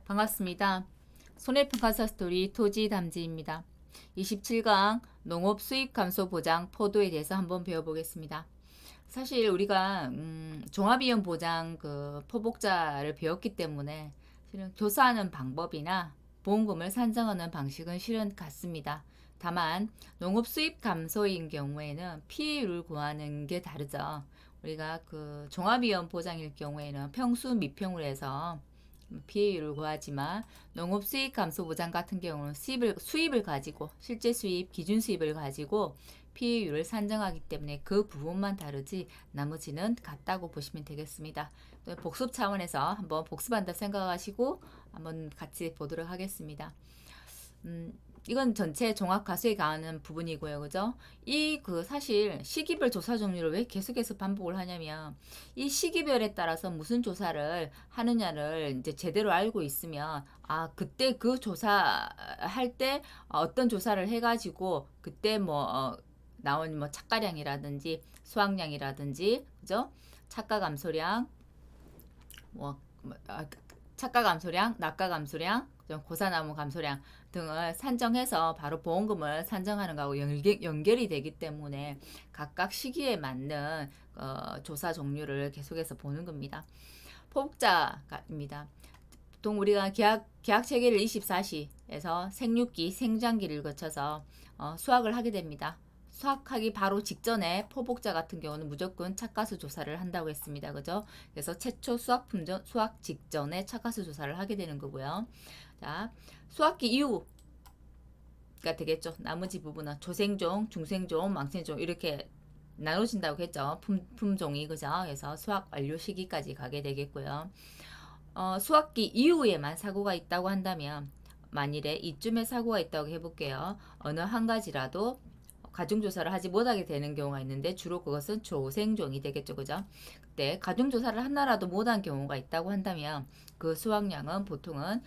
반갑습니다. 손해평가사 스토리 토지담지입니다. 27강 농업 수입 감소 보장 포도에 대해서 한번 배워보겠습니다. 사실 우리가 종합이용 보장 그 포복자를 배웠기 때문에 실은 교사하는 방법이나 보험금을 산정하는 방식은 실은 같습니다. 다만 농업 수입 감소인 경우에는 피해율을 구하는 게 다르죠. 우리가 그 종합이용 보장일 경우에는 평수 미평으로 해서 피해율을 구하지만 농업 수입 감소 보장 같은 경우는 수입을 가지고 실제 수입, 기준 수입을 가지고 피해율을 산정하기 때문에 그 부분만 다르지 나머지는 같다고 보시면 되겠습니다. 복습 차원에서 한번 복습한다 생각하시고 한번 같이 보도록 하겠습니다. 이건 전체 종합 가수에 가하는 부분이고요. 그죠? 사실 시기별 조사 종류를 왜 계속해서 반복을 하냐면 이 시기별에 따라서 무슨 조사를 하느냐를 이제 제대로 알고 있으면 그때 그 조사할 때 어떤 조사를 해가지고 그때 나온 착가량이라든지 수확량이라든지 그죠? 착가 감소량 뭐, 착가 감소량, 낙가 감소량, 고사나무 감소량 등을 산정해서 바로 보험금을 산정하는 거하고 연결이 되기 때문에 각각 시기에 맞는 조사 종류를 계속해서 보는 겁니다. 포복자입니다. 보통 우리가 계약 체계를 24시에서 생육기, 생장기를 거쳐서 수확을 하게 됩니다. 수확하기 바로 직전에 포복자 같은 경우는 무조건 착가수 조사를 한다고 했습니다. 그죠? 그래서 최초 수확 품종 수확 직전에 착가수 조사를 하게 되는 거고요. 자, 수확기 이후가 되겠죠. 나머지 부분은 조생종, 중생종, 망생종 이렇게 나눠진다고 했죠. 품종이 그죠? 그래서 수확 완료 시기까지 가게 되겠고요. 수확기 이후에만 사고가 있다고 한다면 만일에 이쯤에 사고가 있다고 해볼게요. 어느 한 가지라도 가중조사를 하지 못하게 되는 경우가 있는데 주로 그것은 조생종이 되겠죠. 그죠? 그때 가중조사를 하나라도 못한 경우가 있다고 한다면 그 수확량은 보통은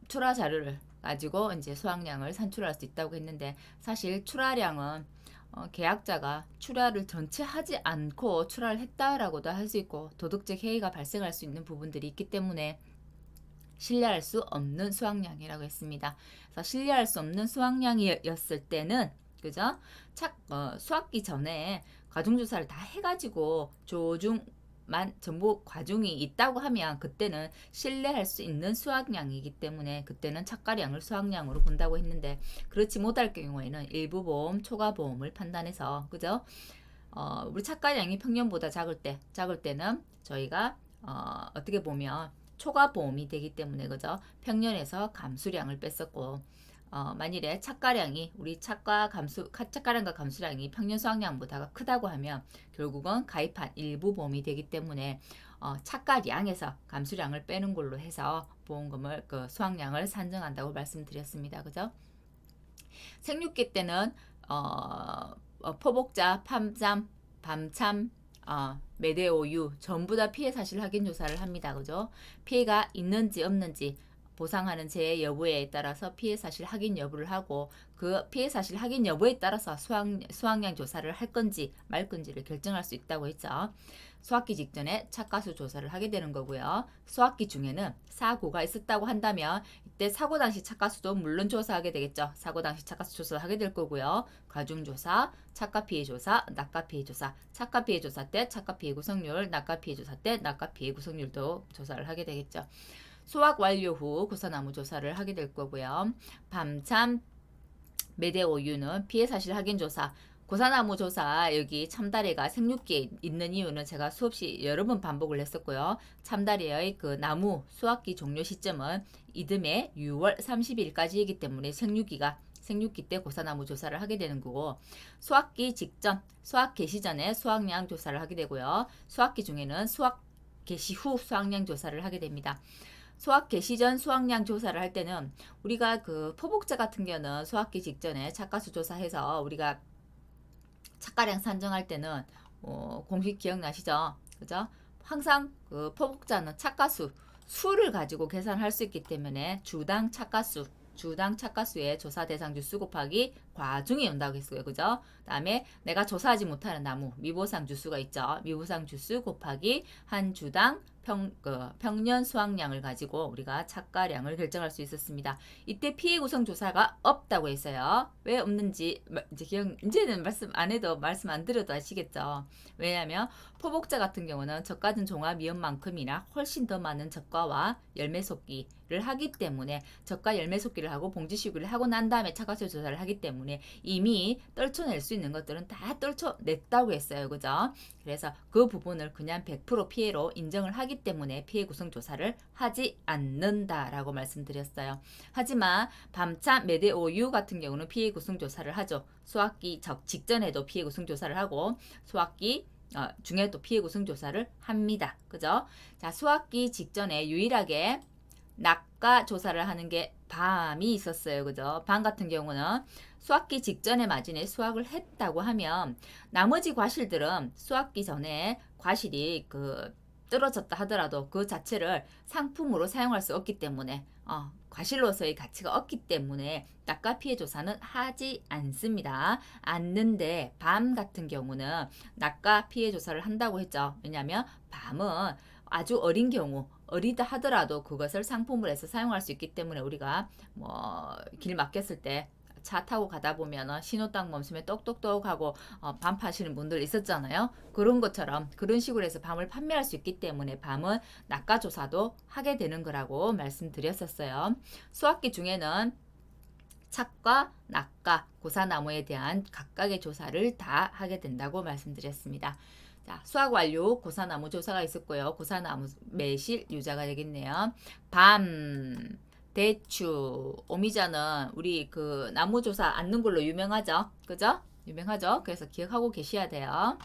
출하 자료를 가지고 이제 수확량을 산출할 수 있다고 했는데 사실 출하량은 계약자가 출하를 전체 하지 않고 출하를 했다라고도 할 수 있고 도덕적 해이가 발생할 수 있는 부분들이 있기 때문에 신뢰할 수 없는 수확량이라고 했습니다. 그래서 신뢰할 수 없는 수확량이었을 때는 그죠? 수확기 전에 과중조사를 다 해가지고 조중만 전부 과중이 있다고 하면 그때는 신뢰할 수 있는 수확량이기 때문에 그때는 착가량을 수확량으로 본다고 했는데 그렇지 못할 경우에는 일부 보험, 초과 보험을 판단해서 그죠? 우리 착가량이 평년보다 작을 때는 저희가 어떻게 보면 초과 보험이 되기 때문에 그죠? 평년에서 감수량을 뺐었고 만일에 착가량과 감수량이 평년 수확량보다 크다고 하면 결국은 가입한 일부 보험이 되기 때문에 착가량에서 감수량을 빼는 걸로 해서 보험금을 수확량을 산정한다고 말씀드렸습니다. 그죠? 생육기 때는 포복자, 팜잠, 밤참, 메대오유 전부 다 피해 사실 확인 조사를 합니다. 그죠? 피해가 있는지 없는지 보상하는 제 여부에 따라서 피해 사실 확인 여부를 하고 그 피해 사실 확인 여부에 따라서 수확량 조사를 할 건지 말 건지를 결정할 수 있다고 했죠. 수확기 직전에 착가수 조사를 하게 되는 거고요. 수확기 중에는 사고가 있었다고 한다면 이때 사고 당시 착가수도 물론 조사하게 되겠죠. 사고 당시 착가수 조사하게 될 거고요. 과중조사, 착가피해 조사, 낙가피해 조사, 착가피해 조사 때 착가피해 구성률, 낙가피해 조사 때 낙가피해 구성률도 조사를 하게 되겠죠. 수확 완료 후 고사나무 조사를 하게 될 거고요. 밤참 메대오유는 피해 사실 확인 조사, 고사나무 조사 여기 참다리가 생육기에 있는 이유는 제가 수없이 여러 번 반복을 했었고요. 참다리의 그 나무 수확기 종료 시점은 이듬해 6월 30일까지이기 때문에 생육기 때 고사나무 조사를 하게 되는 거고 수확기 직전, 수확 개시 전에 수확량 조사를 하게 되고요. 수확기 중에는 수확 개시 후 수확량 조사를 하게 됩니다. 수확 개시 전 수확량 조사를 할 때는 우리가 그 포복자 같은 경우는 수확기 직전에 착가수 조사해서 우리가 착가량 산정할 때는 공식 기억나시죠? 그죠? 항상 그 포복자는 착가수 수를 가지고 계산할 수 있기 때문에 주당 착가수의 조사 대상 주수 곱하기 과중이 온다고 했어요. 그죠? 다음에 내가 조사하지 못하는 나무 미보상 주수가 있죠. 미보상 주수 곱하기 한 주당 평년 수확량을 가지고 우리가 착가량을 결정할 수 있었습니다. 이때 피해 구성 조사가 없다고 했어요. 왜 없는지 이제는 말씀 안 해도 말씀 안 드려도 아시겠죠. 왜냐하면 포복자 같은 경우는 젓가진 종합 미연만큼이나 훨씬 더 많은 젓가와 열매 속기를 하기 때문에 젓가 열매 속기를 하고 봉지 시구를 하고 난 다음에 착가수 조사를 하기 때문에 이미 떨쳐낼 수 있는 것들은 다 떨쳐냈다고 했어요. 그죠? 그래서 그 부분을 그냥 100% 피해로 인정을 하기 때문에 피해 구성 조사를 하지 않는다라고 말씀드렸어요. 하지만 밤참 메데오유 같은 경우는 피해 구성 조사를 하죠. 수확기 직전에도 피해 구성 조사를 하고 수확기 중에도 피해 구성 조사를 합니다. 그죠? 자, 수확기 직전에 유일하게 낙가 조사를 하는 게 밤이 있었어요. 그죠? 밤 같은 경우는 수확기 직전에 마진에 수확을 했다고 하면 나머지 과실들은 수확기 전에 과실이 떨어졌다 하더라도 그 자체를 상품으로 사용할 수 없기 때문에 과실로서의 가치가 없기 때문에 낙가 피해 조사는 하지 않는데 밤 같은 경우는 낙가 피해 조사를 한다고 했죠. 왜냐하면 밤은 아주 어린 경우 어리다 하더라도 그것을 상품으로 해서 사용할 수 있기 때문에 우리가 길 막혔을 때 차 타고 가다 보면 신호등 멈추면 똑똑똑 하고 밤 파시는 분들 있었잖아요. 그런 것처럼 그런 식으로 해서 밤을 판매할 수 있기 때문에 밤은 낙가 조사도 하게 되는 거라고 말씀드렸었어요. 수확기 중에는 착과 낙가, 고사나무에 대한 각각의 조사를 다 하게 된다고 말씀드렸습니다. 자, 수확 완료 고사나무 조사가 있었고요. 고사나무 매실 유자가 되겠네요. 밤, 대추, 오미자는 우리 나무 조사 않는 걸로 유명하죠. 그죠? 유명하죠. 그래서 기억하고 계셔야 돼요.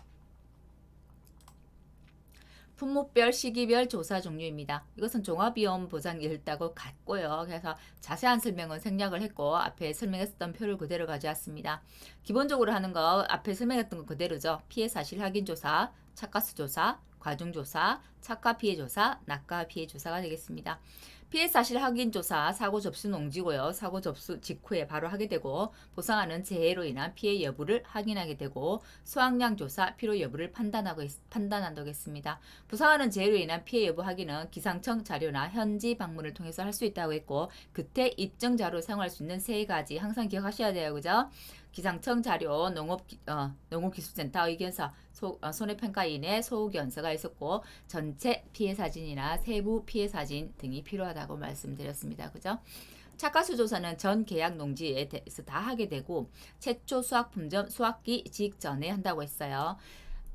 품목별, 시기별 조사 종류입니다. 이것은 종합위험 보장이 있다고 같고요. 그래서 자세한 설명은 생략을 했고 앞에 설명했었던 표를 그대로 가져왔습니다. 기본적으로 하는 거 앞에 설명했던 거 그대로죠. 피해 사실 확인 조사, 착가수 조사, 과중 조사, 착가 피해 조사, 낙가 피해 조사가 되겠습니다. 피해 사실 확인 조사, 사고 접수 농지고요. 사고 접수 직후에 바로 하게 되고 보상하는 재해로 인한 피해 여부를 확인하게 되고 수확량 조사, 필요 여부를 판단한다고 했습니다. 보상하는 재해로 인한 피해 여부 확인은 기상청 자료나 현지 방문을 통해서 할 수 있다고 했고 그때 입증 자료로 사용할 수 있는 세 가지 항상 기억하셔야 돼요. 그죠? 기상청 자료, 농업기술센터 의견서, 손해평가인의 소견서가 있었고 전체 피해 사진이나 세부 피해 사진 등이 필요하다고 말씀드렸습니다. 그죠? 착가수 조사는 전 계약 농지에 대해서 다 하게 되고 최초 수확 품점 수확기 직전에 한다고 했어요.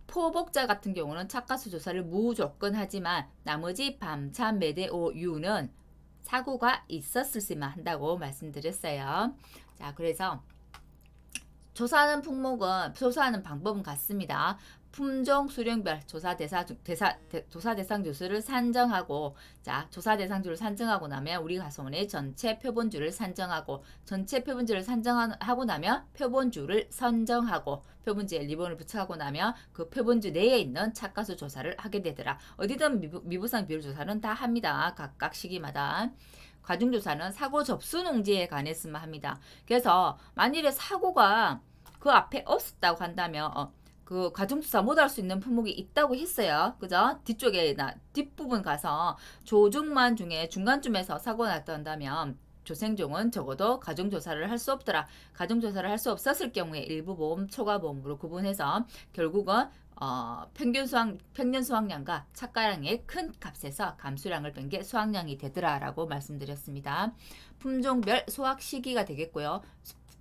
포복자 같은 경우는 착가수 조사를 무조건 하지만 나머지 밤참 메데오유는 사고가 있었을 때만 한다고 말씀드렸어요. 자, 그래서 조사하는 방법은 같습니다. 품종 수령별 조사 대상 주수를 산정하고 조사 대상 주를 산정하고 나면 우리 가손의 전체 표본주를 산정하고 전체 표본주를 산정하고 나면 표본주를 선정하고 표본주에 리본을 부착하고 나면 그 표본주 내에 있는 착가수 조사를 하게 되더라. 어디든 미부상 비율 조사는 다 합니다. 각각 시기마다. 과중조사는 사고 접수 농지에 관했으면 합니다. 그래서 만일에 사고가 그 앞에 없었다고 한다면 그 과중조사 못할 수 있는 품목이 있다고 했어요. 그죠? 뒷부분 가서 조중만 중에 중간쯤에서 사고가 났다 한다면 조생종은 적어도 가중조사를 할 수 없더라. 가중조사를 할 수 없었을 경우에 일부 보험, 초과 보험으로 구분해서 결국은 평년 수확량과 착가량의 큰 값에서 감수량을 뺀 게 수확량이 되더라라고 말씀드렸습니다. 품종별 수확 시기가 되겠고요.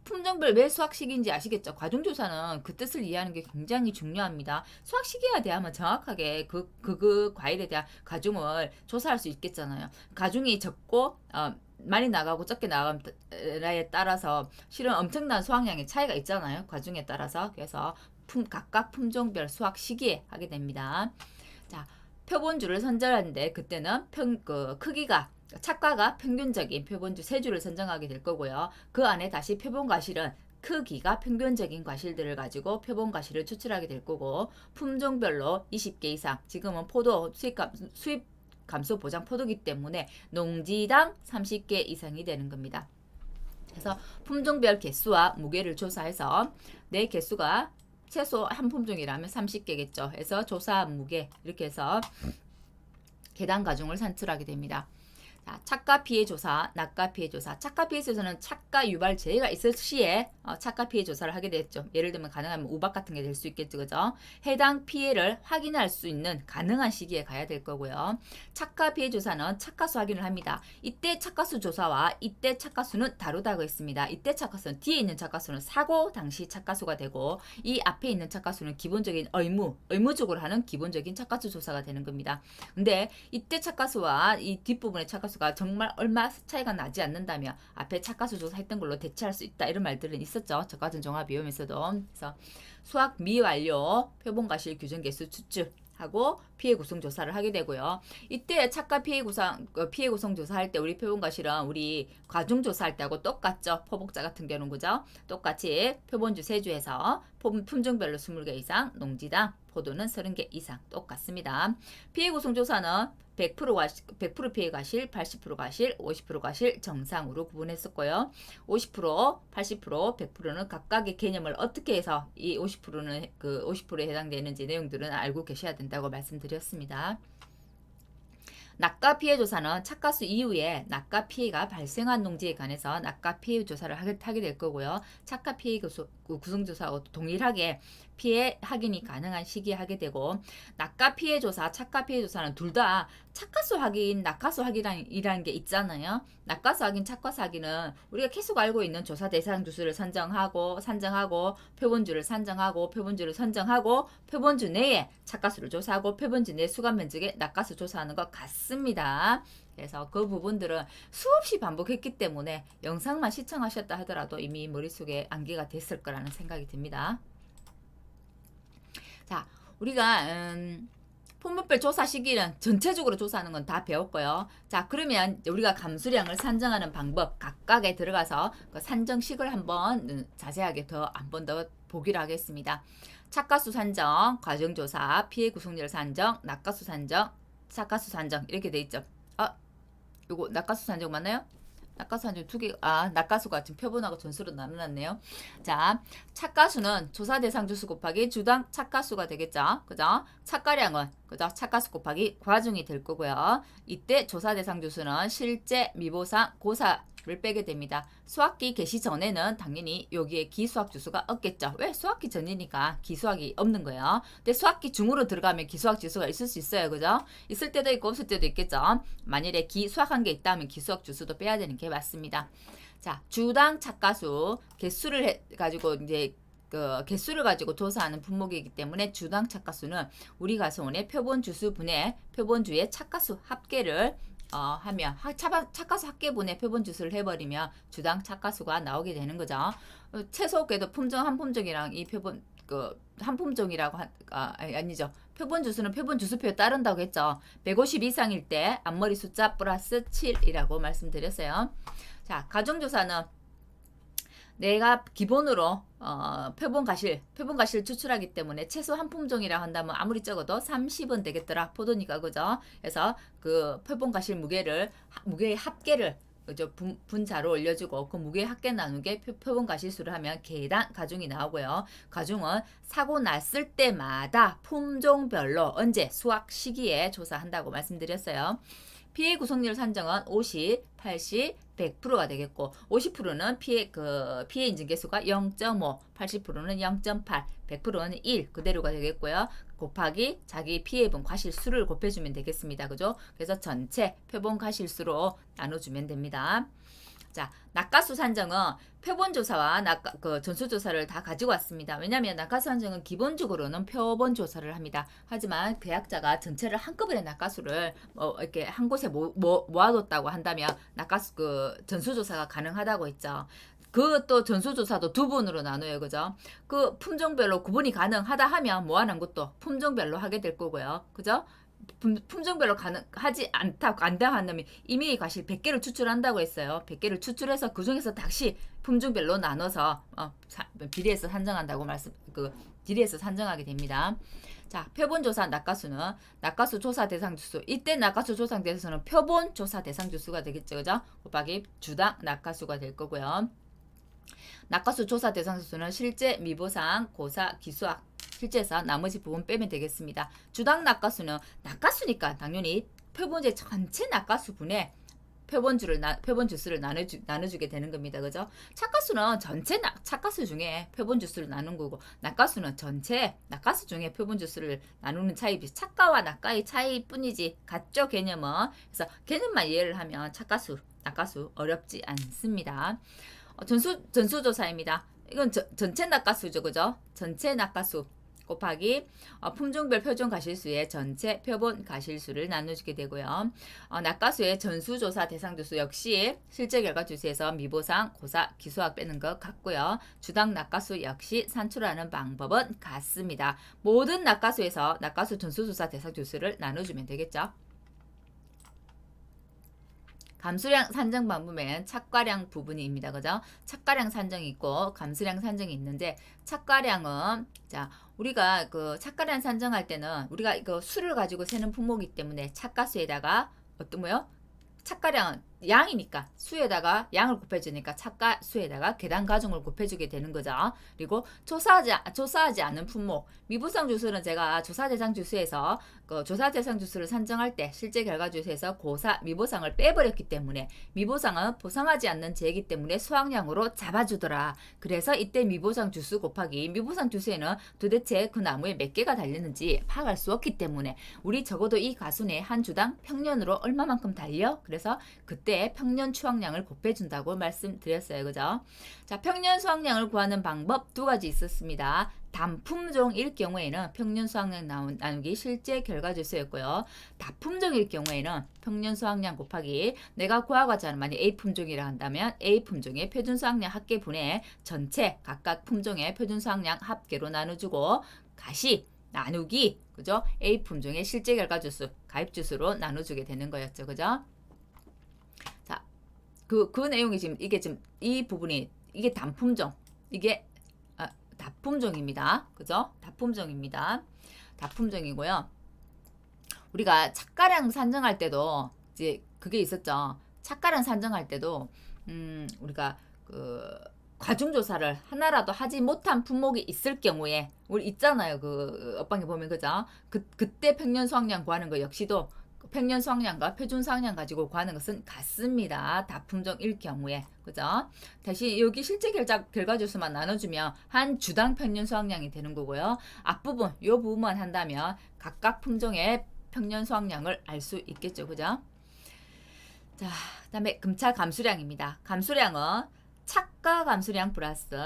품종별 왜 수확 시기인지 아시겠죠? 과중조사는 그 뜻을 이해하는 게 굉장히 중요합니다. 수확 시기가 돼야만 정확하게 그 과일에 대한 가중을 조사할 수 있겠잖아요. 가중이 적고 많이 나가고 적게 나가에 따라서 실은 엄청난 수확량의 차이가 있잖아요. 과중에 따라서. 그래서 각각 품종별 수확 시기에 하게 됩니다. 자, 표본주를 선정하는데 그때는 크기가 착가가 평균적인 표본주 3주를 선정하게 될 거고요. 그 안에 다시 표본 과실은 크기가 평균적인 과실들을 가지고 표본 과실을 추출하게 될 거고 품종별로 20개 이상 지금은 포도 수입 감소 보장 포도기 때문에 농지당 30개 이상이 되는 겁니다. 그래서 품종별 개수와 무게를 조사해서 내 개수가 최소 한 품종이라면 30개겠죠. 해서 조사 무게 이렇게 해서 해당 가중을 산출하게 됩니다. 자, 착가 피해 조사, 낙가 피해 조사. 착가 피해 조사는 착가 유발 재해가 있을 시에 착가 피해 조사를 하게 됐죠. 예를 들면 가능하면 우박 같은 게 될 수 있겠죠, 그죠? 해당 피해를 확인할 수 있는 가능한 시기에 가야 될 거고요. 착가 피해 조사는 착가수 확인을 합니다. 이때 착가수 조사와 이때 착가수는 다르다고 했습니다. 이때 착가수는 뒤에 있는 착가수는 사고 당시 착가수가 되고 이 앞에 있는 착가수는 기본적인 의무적으로 하는 기본적인 착가수 조사가 되는 겁니다. 근데 이때 착가수와 이 뒷부분의 착가수가 정말 얼마 차이가 나지 않는다면 앞에 착가수 조사했던 걸로 대체할 수 있다 이런 말들은 있었죠. 저같은 종합 비용에서도. 그래서 수학 미완료 표본과실 규정 개수 추출 하고 피해 구성 조사를 하게 되고요. 이때 착가 피해 구성 조사할 때 우리 표본과실은 우리 과중 조사할 때하고 똑같죠. 포복자 같은 경우는 그죠? 똑같이 표본주 3주에서 품종별로 20개 이상, 농지당 포도는 30개 이상 똑같습니다. 피해 구성 조사는 100% 피해 과실, 80% 과실, 50% 과실 정상으로 구분했었고요. 50%, 80%, 100%는 각각의 개념을 어떻게 해서 이 50%는 그 50%에 해당되는지 내용들은 알고 계셔야 된다고 말씀드렸습니다. 낙가 피해 조사는 착가수 이후에 낙가 피해가 발생한 농지에 관해서 낙가 피해 조사를 하게 될 거고요. 착가 피해 구성 조사하고 동일하게 피해 확인이 가능한 시기에 하게 되고 낙가 피해 조사, 착가 피해 조사는 둘 다 착가수 확인, 낙가수 확인이라는 게 있잖아요. 낙가수 확인, 착가수 확인은 우리가 계속 알고 있는 조사 대상 주수를 산정하고 표본주를 산정하고 표본주를 선정하고 표본주 내에 착가수를 조사하고 표본주 내 수감 면적에 낙가수 조사하는 것 같습니다. 그래서 그 부분들은 수없이 반복했기 때문에 영상만 시청하셨다 하더라도 이미 머릿속에 암기가 됐을 거라는 생각이 듭니다. 자, 우리가 품목별 조사 시기는 전체적으로 조사하는 건 다 배웠고요. 자, 그러면 우리가 감수량을 산정하는 방법 각각에 들어가서 그 산정식을 한번 자세하게 한 번 더 보기로 하겠습니다. 착가수 산정, 과정조사, 피해 구성률 산정, 낙가수 산정, 착가수 산정 이렇게 돼 있죠. 요거 낙가수 산정 맞나요? 낙가수 산정 두 개, 낙가수가 지금 표본하고 전수로 나눠놨네요. 자, 착가수는 조사 대상 주수 곱하기 주당 착가수가 되겠죠. 그죠? 착가량은, 그죠? 착가수 곱하기 과중이 될 거고요. 이때 조사 대상 주수는 실제 미보상 고사를 빼게 됩니다. 수학기 개시 전에는 당연히 여기에 기수학 주수가 없겠죠. 왜? 수학기 전이니까 기수학이 없는 거예요. 근데 수학기 중으로 들어가면 기수학 지수가 있을 수 있어요. 그죠? 있을 때도 있고 없을 때도 있겠죠. 만일에 수학한 게 있다면 기수학 주수도 빼야 되는 게 맞습니다. 자, 주당 착가수 개수를 가지고 이제 개수를 가지고 조사하는 분목이기 때문에 주당 착가수는 우리 가서원의 표본 주수분의 표본주의 착가수 합계를 하면 착가수 합계분의 표본 주수를 해버리면 주당 착가수가 나오게 되는 거죠. 최소께도 품종 한 품종이랑 이 표본 한 품종이라고 아니죠. 표본 주수는 표본 주수표에 따른다고 했죠. 150 이상일 때 앞머리 숫자 플러스 7이라고 말씀드렸어요. 자, 가정조사는 내가 기본으로 표본 가실 추출하기 때문에 최소 한 품종이라 한다면 아무리 적어도 30은 되겠더라. 포도니까 그죠? 그래서 그 표본 가실 무게의 합계를 그죠? 분자로 올려주고 그 무게 합계 나누게 표본 가실수를 하면 계단 가중이 나오고요. 가중은 사고 났을 때마다 품종별로 언제 수확 시기에 조사한다고 말씀드렸어요. 피해 구성률 산정은 50, 80, 100%가 되겠고 50%는 피해 인증 개수가 0.5, 80%는 0.8, 100%는 1 그대로가 되겠고요. 곱하기 자기 피해분 과실수를 곱해주면 되겠습니다. 그죠? 그래서 전체 표본 과실수로 나눠주면 됩니다. 자, 낙가수 산정은 표본조사와 전수조사를 다 가지고 왔습니다. 왜냐하면 낙가수 산정은 기본적으로는 표본조사를 합니다. 하지만 계약자가 전체를 한꺼번에 낙가수를 이렇게 한 곳에 모아뒀다고 한다면 낙가수 전수조사가 가능하다고 했죠. 그것도 전수조사도 두 분으로 나눠요. 그죠? 그 품종별로 구분이 가능하다 하면 모아놓은 것도 품종별로 하게 될 거고요. 그죠? 품종별로 가능하지 않다면 이미 과실 100개를 추출한다고 했어요. 100개를 추출해서 그 중에서 다시 품종별로 나눠서 비례해서 산정한다고 비례해서 산정하게 됩니다. 자, 표본조사 낙가수는 낙가수 조사 대상 주수. 이때 낙가수 조사 대상수는 표본 조사 대상 주수가 되겠죠. 그죠? 곱하기 주당 낙가수가 될 거고요. 낙가수 조사 대상 수는 실제 미보상 고사 기수학 실제에서 나머지 부분 빼면 되겠습니다. 주당 낙가수는 낙가수니까 당연히 표본제 전체 낙가수분에 표본 주수를 나눠주게 되는 겁니다. 그죠? 착가수는 전체 착가수 중에 표본 주수를 나눈 거고, 낙가수는 전체 낙가수 중에 표본 주수를 나누는 차이지, 착가와 낙가의 차이뿐이지 같죠, 개념은. 그래서 개념만 이해를 하면 착가수, 낙가수 어렵지 않습니다. 전수조사입니다. 이건 전체 낙가수죠, 그죠? 전체 낙가수 곱하기 품종별 표준 가실수의 전체 표본 가실수를 나눠주게 되고요. 낙가수의 전수조사 대상주수 역시 실제 결과 주수에서 미보상, 고사, 기수학 빼는 것 같고요. 주당 낙가수 역시 산출하는 방법은 같습니다. 모든 낙가수에서 낙가수 전수조사 대상주수를 나눠주면 되겠죠. 감수량 산정 방법엔 착가량 부분입니다. 그죠? 착가량 산정이 있고 감수량 산정이 있는데, 착가량은 자, 우리가 그 착가량 산정할 때는 우리가 이거 수를 가지고 세는 품목이기 때문에 착가수에다가 어떤 뭐요? 착가량은 양이니까 수에다가 양을 곱해주니까 착가수에다가 계단 가중을 곱해주게 되는 거죠. 그리고 조사하지 않은 품목, 미보상 주수는 제가 조사 대상 주수에서 그 조사 대상 주수를 산정할 때 실제 결과 주수에서 고사 미보상을 빼버렸기 때문에 미보상은 보상하지 않는 제이기 때문에 수확량으로 잡아주더라. 그래서 이때 미보상 주수 곱하기 미보상 주수에는 도대체 그 나무에 몇 개가 달렸는지 파악할 수 없기 때문에 우리 적어도 이 가순에 한 주당 평년으로 얼마만큼 달려? 그래서 그때 평년 수확량을 곱해준다고 말씀드렸어요. 그죠? 자, 평년 수확량을 구하는 방법 두 가지 있었습니다. 단품종일 경우에는 평년 수확량 나누기 실제 결과 주수였고요. 다품종일 경우에는 평년 수확량 곱하기 내가 구하고자 하는 만약 A품종이라 한다면 A품종의 표준 수확량 합계분의 전체 각각 품종의 표준 수확량 합계로 나눠주고 가시 나누기 그죠? A품종의 실제 결과 주수 가입 주수로 나눠주게 되는 거였죠. 그죠? 자, 그 내용이 지금 이 부분이 이게 단품종, 이게 다품종입니다. 그죠? 다품종입니다. 다품종이고요. 우리가 착가량 산정할 때도 이제 그게 있었죠. 착가량 산정할 때도 우리가 그 과중조사를 하나라도 하지 못한 품목이 있을 경우에 우리 있잖아요. 그 업방에 보면 그죠? 그때 평년 수확량 구하는 거 역시도 평년 수확량과 표준 수확량 가지고 구하는 것은 같습니다. 다품종일 경우에 그죠? 다시 여기 실제 결과 주수만 나눠주면 한 주당 평년 수확량이 되는 거고요. 앞부분 이 부분만 한다면 각각 품종의 평년 수확량을 알 수 있겠죠. 그죠? 자, 그다음에 금차 감수량입니다. 감수량은 착가 감수량 플러스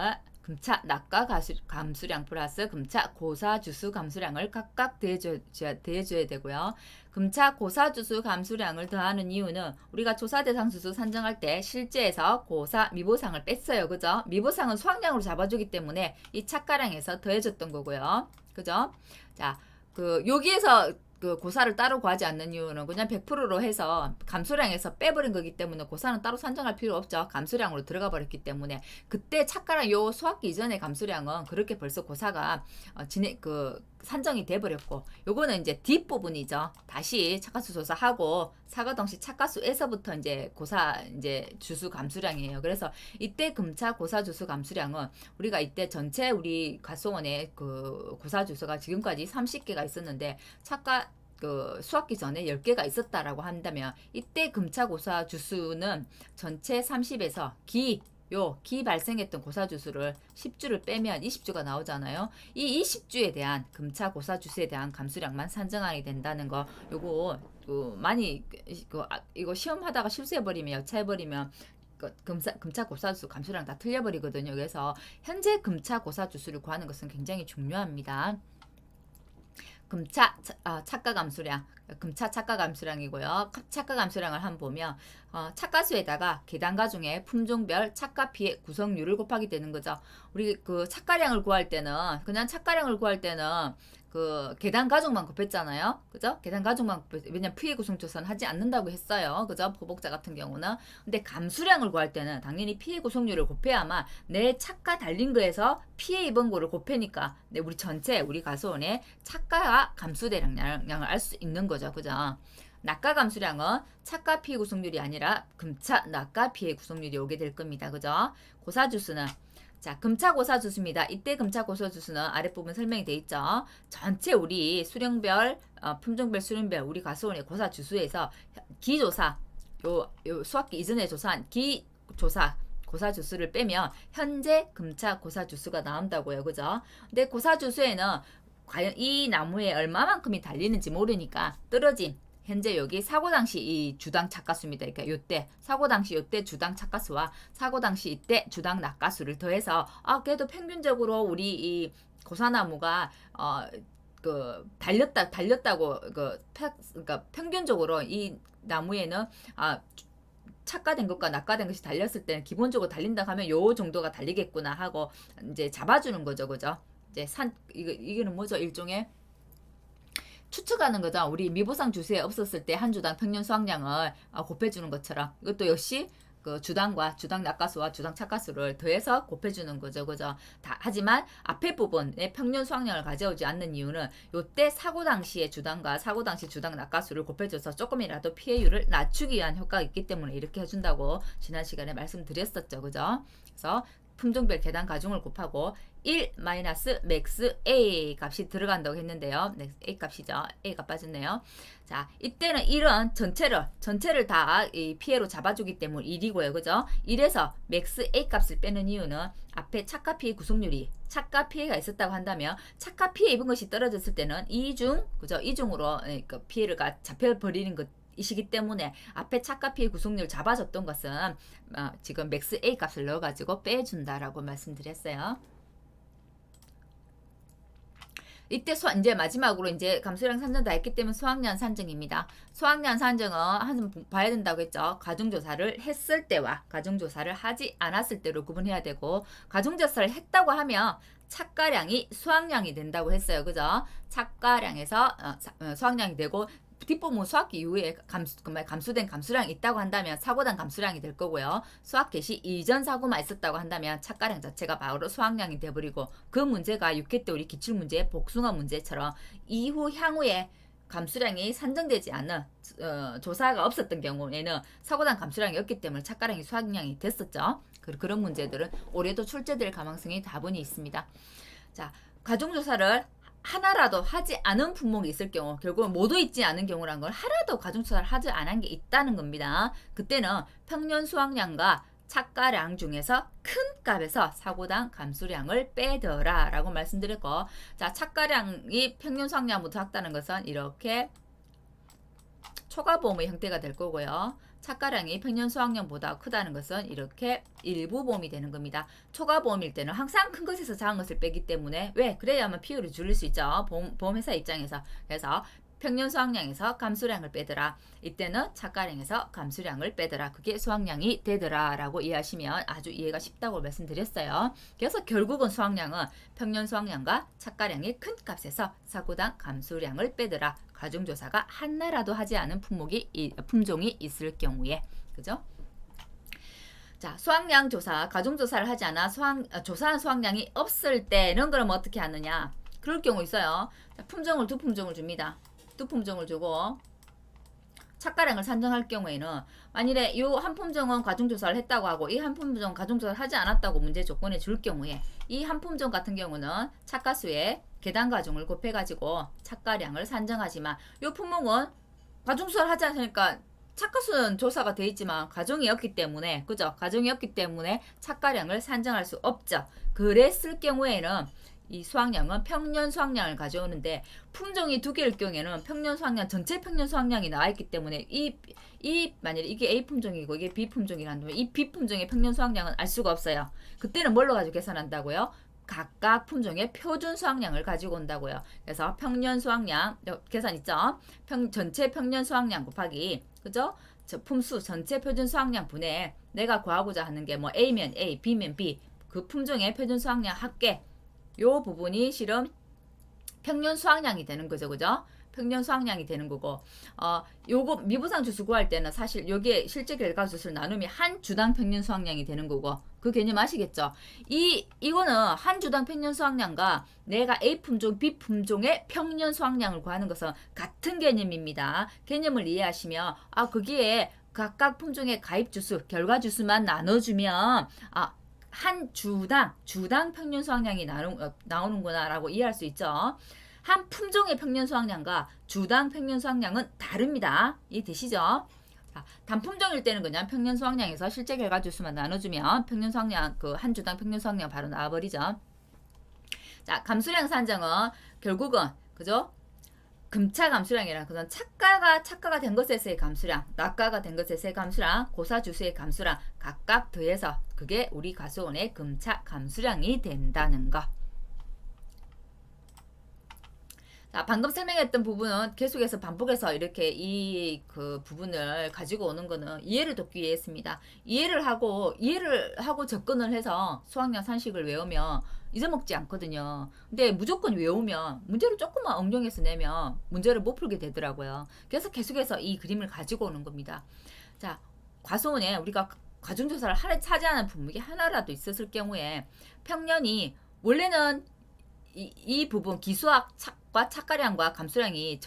금차 낙가 감수량 플러스 금차 고사 주수 감수량을 각각 더해줘야 되고요. 금차 고사 주수 감수량을 더하는 이유는 우리가 조사 대상 주수 산정할 때 실제에서 고사 미보상을 뺐어요. 그죠? 미보상은 수확량으로 잡아주기 때문에 이 착가량에서 더해줬던 거고요. 그죠? 자, 여기에서 그 고사를 따로 구하지 않는 이유는 그냥 100%로 해서 감수량에서 빼버린 거기 때문에 고사는 따로 산정할 필요 없죠. 감수량으로 들어가 버렸기 때문에 그때 착가량 요 수확기 이전의 감수량은 그렇게 벌써 고사가 산정이 돼 버렸고 요거는 이제 뒷부분이죠. 다시 착가수 조사하고 사과동시 착가수에서부터 이제 고사 이제 주수 감수량이에요. 그래서 이때 금차 고사 주수 감수량은 우리가 이때 전체 우리 과수원의 그 고사 주수가 지금까지 30개가 있었는데 착가 수확기 전에 10개가 있었다라고 한다면 이때 금차 고사 주수는 전체 30에서 기 발생했던 고사주수를 10주를 빼면 20주가 나오잖아요. 이 20주에 대한 금차 고사주수에 대한 감수량만 산정하게 된다는 거, 요거 많이 이거 시험하다가 실수해버리면 여차해버리면 금차 고사주수 감수량 다 틀려버리거든요. 그래서 현재 금차 고사주수를 구하는 것은 굉장히 중요합니다. 금차 착가 감수량, 금차 착가 감수량이고요. 착가 감수량을 한번 보면 착가수에다가 계단가 중에 품종별 착가 피해 구성률을 곱하게 되는 거죠. 우리 그 착가량을 구할 때는 그냥 착가량을 구할 때는 그 계단 가족만 곱했잖아요. 그죠? 계단 가족만 왜냐면 피해 구성 조사는 하지 않는다고 했어요. 그죠? 포복자 같은 경우는. 근데 감수량을 구할 때는 당연히 피해 구성률을 곱해야만 내 착가 달린 거에서 피해 입은 거를 곱해니까 우리 전체 우리 가수원의 착가와 감수 대량량을 알 수 있는 거죠. 그죠? 낙가 감수량은 착가 피해 구성률이 아니라 금차 낙가 피해 구성률이 오게 될 겁니다. 그죠? 고사주수는 자, 금차고사 주수입니다. 이때 금차고사 주수는 아랫부분 설명이 돼 있죠. 전체 우리 수령별, 품종별, 수령별 우리 과수원의 고사 주수에서 기조사, 요 수학기 이전에 조사한 기조사 고사 주수를 빼면 현재 금차 고사 주수가 나온다고요. 그죠? 근데 고사 주수에는 과연 이 나무에 얼마만큼이 달리는지 모르니까 떨어진 현재 여기 사고 당시 이 주당 착가수입니다. 그러니까 요때 사고 당시 요때 주당 착가수와 사고 당시 이때 주당 낙가수를 더해서 그래도 평균적으로 우리 이 고사나무가 달렸다고 그러니까 평균적으로 이 나무에는 착가된 것과 낙가된 것이 달렸을 때는 기본적으로 달린다 하면 요 정도가 달리겠구나 하고 이제 잡아주는 거죠. 그죠? 이제 이거는 뭐죠? 일종의 추측하는 거죠. 우리 미보상 주수에 없었을 때 한 주당 평균 수확량을 곱해주는 것처럼 이것도 역시 그 주당과 주당 낙가수와 주당 착가수를 더해서 곱해주는 거죠. 그죠? 하지만 앞에 부분에 평균 수확량을 가져오지 않는 이유는 요때 사고 당시의 주당과 사고 당시 주당 낙가수를 곱해줘서 조금이라도 피해율을 낮추기 위한 효과가 있기 때문에 이렇게 해준다고 지난 시간에 말씀드렸었죠. 그죠? 그래서 품종별 계단 가중을 곱하고 1 마이너스 맥스 A 값이 들어간다고 했는데요. 네, A 값이죠. A가 빠졌네요. 자, 이때는 1은 전체를 다 이 피해로 잡아주기 때문에 1이고요. 그죠? 1에서 맥스 A 값을 빼는 이유는 앞에 착가 피해 구속률이 착가 피해가 있었다고 한다면 착가 피해 입은 것이 떨어졌을 때는 그죠? 이중으로 그 피해가 잡혀버리는 것 이시기 때문에 앞에 착가 피해 구속률 잡아줬던 것은 지금 맥스 A 값을 넣어가지고 빼준다라고 말씀드렸어요. 이때 이제 마지막으로 이제 감수량 산정 다 했기 때문에 수확량 산정입니다. 수확량 산정은 한번 봐야 된다고 했죠. 가중조사를 했을 때와 가중조사를 하지 않았을 때로 구분해야 되고 가중조사를 했다고 하면 착가량이 수확량이 된다고 했어요. 그죠? 착가량에서 수확량이 되고 뒷부분 수확기 이후에 감수된 감수량이 있다고 한다면 사고당 감수량이 될 거고요. 수확 개시 이전 사고만 있었다고 한다면 착가량 자체가 바로 수확량이 돼버리고 그 문제가 6회 때 우리 기출문제 복숭아 문제처럼 향후에 감수량이 산정되지 않는 조사가 없었던 경우에는 사고당 감수량이 없기 때문에 착가량이 수확량이 됐었죠. 그런 문제들은 올해도 출제될 가능성이 다분히 있습니다. 자, 가중조사를 하나라도 하지 않은 품목이 있을 경우 결국은 모두 있지 않은 경우란 걸 하나도 가중조사를 하지 않은 게 있다는 겁니다. 그때는 평년 수확량과 착가량 중에서 큰 값에서 사고당 감수량을 빼더라 라고 말씀드렸고, 자, 착가량이 평년 수확량보다 작다는 것은 이렇게 초과보험의 형태가 될 거고요. 착가량이 평년 수확량보다 크다는 것은 이렇게 일부 보험이 되는 겁니다. 초과보험일 때는 항상 큰 것에서 작은 것을 빼기 때문에 그래야만 피해를 줄일 수 있죠. 보험회사 입장에서. 그래서 평년 수확량에서 감수량을 빼더라. 이때는 착가량에서 감수량을 빼더라. 그게 수확량이 되더라 라고 이해하시면 아주 이해가 쉽다고 말씀드렸어요. 그래서 결국은 수확량은 평년 수확량과 착가량이 큰 값에서 사고당 감수량을 빼더라. 가중조사가 하나라도 하지 않은 품종이 있을 경우에. 그죠? 자, 수확량 조사, 가중조사를 하지 않아 조사한 수확량이 없을 때는 그럼 어떻게 하느냐? 그럴 경우 있어요. 자, 두 품종을 줍니다. 두 품종을 주고 착가량을 산정할 경우에는 만일에 이 한 품종은 가중조사를 했다고 하고 이 한 품종은 가중조사를 하지 않았다고 문제 조건에 줄 경우에 이 한 품종 같은 경우는 착가수에 계단 가중을 곱해가지고 착가량을 산정하지만 이 품목은 가중조사를 하지 않으니까 착가수는 조사가 돼 있지만 가중이 없기 때문에 그죠? 가중이 없기 때문에 착가량을 산정할 수 없죠. 그랬을 경우에는 이 수확량은 평년 수확량을 가져오는데 품종이 두 개일 경우에는 평년 수확량 전체 평년 수확량이 나와 있기 때문에 만약에 이게 A 품종이고 이게 B 품종이라면 이 B 품종의 평년 수확량은 알 수가 없어요. 그때는 뭘로 가지고 계산한다고요? 각각 품종의 표준 수확량을 가지고 온다고요. 그래서 평년 수확량 계산 있죠? 전체 평년 수확량 곱하기 그죠? 품수 전체 표준 수확량 분의 내가 구하고자 하는 게 뭐 A면 A, B면 B 그 품종의 표준 수확량 합계 요 부분이 실은 평년 수확량이 되는 거죠. 그죠? 평년 수확량이 되는 거고 요거 미부상 주수 구할 때는 사실 요게 실제 결과 주수를 나누면 한 주당 평년 수확량이 되는 거고 그 개념 아시겠죠? 이거는 한 주당 평년 수확량과 내가 A 품종, B 품종의 평년 수확량을 구하는 것은 같은 개념입니다. 개념을 이해하시면 거기에 각각 품종의 가입 주수, 결과 주수만 나눠주면 한 주당 평균 수확량이 나오는구나라고 이해할 수 있죠. 한 품종의 평균 수확량과 주당 평균 수확량은 다릅니다. 이해되시죠? 자, 단품종일 때는 그냥 평균 수확량에서 실제 결과 주수만 나눠주면 평균 수확량 그 한 주당 평균 수확량 바로 나와버리죠. 자, 감수량 산정은 결국은 그죠? 금차 감수량이란 그건 착가가 된 것에서의 감수량, 낙가가 된 것에서의 감수량, 고사주수의 감수량 각각 더해서 그게 우리 과수원의 금차 감수량이 된다는 거. 자, 방금 설명했던 부분은 계속해서 반복해서 이렇게 이 그 부분을 가지고 오는 거는 이해를 돕기 위해서입니다. 이해를 하고 접근을 해서 수학량 산식을 외우면 잊어먹지 않거든요. 근데 무조건 외우면 문제를 조금만 응용해서 내면 문제를 못 풀게 되더라고요. 그래서 계속해서 이 그림을 가지고 오는 겁니다. 자, 과수원에 우리가 과중조사를 차지하는 품목이 하나라도 있었을 경우에 평년이 원래는 이 부분 기수학과 착가량과 감수량이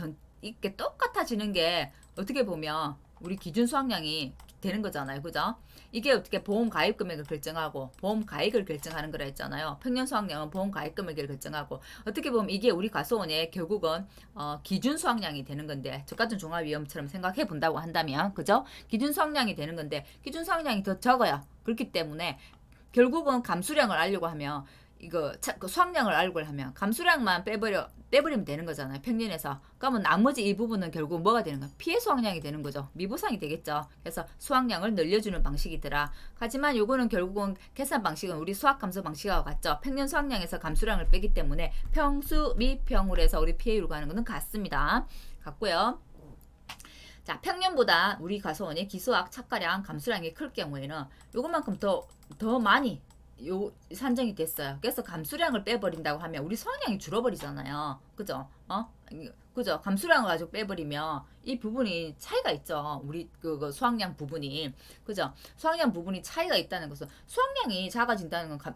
이렇게 똑같아지는 게 어떻게 보면 우리 기준 수확량이 되는 거잖아요. 그죠? 이게 어떻게 보험 가입 금액을 결정하고 보험 가액을 결정하는 거라 했잖아요. 평년 수확량은 보험 가입 금액을 결정하고 어떻게 보면 이게 우리 과수원의 결국은 기준 수확량이 되는 건데 저같은 종합위험처럼 생각해 본다고 한다면 그죠? 기준 수확량이 되는 건데 기준 수확량이 더 적어요. 그렇기 때문에 결국은 감수량을 알려고 하면 그 수확량을 알고 하면 감수량만 빼버리면 되는 거잖아요. 평년에서. 그러면 나머지 이 부분은 결국 뭐가 되는 거야? 피해 수확량이 되는 거죠. 미보상이 되겠죠. 그래서 수확량을 늘려주는 방식이더라. 하지만 요거는 결국은 계산 방식은 우리 수학 감소 방식하고 같죠. 평년 수확량에서 감수량을 빼기 때문에 평수 미평으로 해서 우리 피해율 가는 거는 같습니다. 같고요. 자, 평년보다 우리 과수원의 기수학 착가량 감수량이 클 경우에는 요것만큼 더 많이 산정이 됐어요. 그래서 감수량을 빼버린다고 하면 우리 수확량이 줄어버리잖아요. 그죠? 그죠? 감수량을 가지고 빼버리면 이 부분이 차이가 있죠. 우리 그 수확량 부분이. 그죠? 수확량 부분이 차이가 있다는 것은 수확량이 작아진다는 건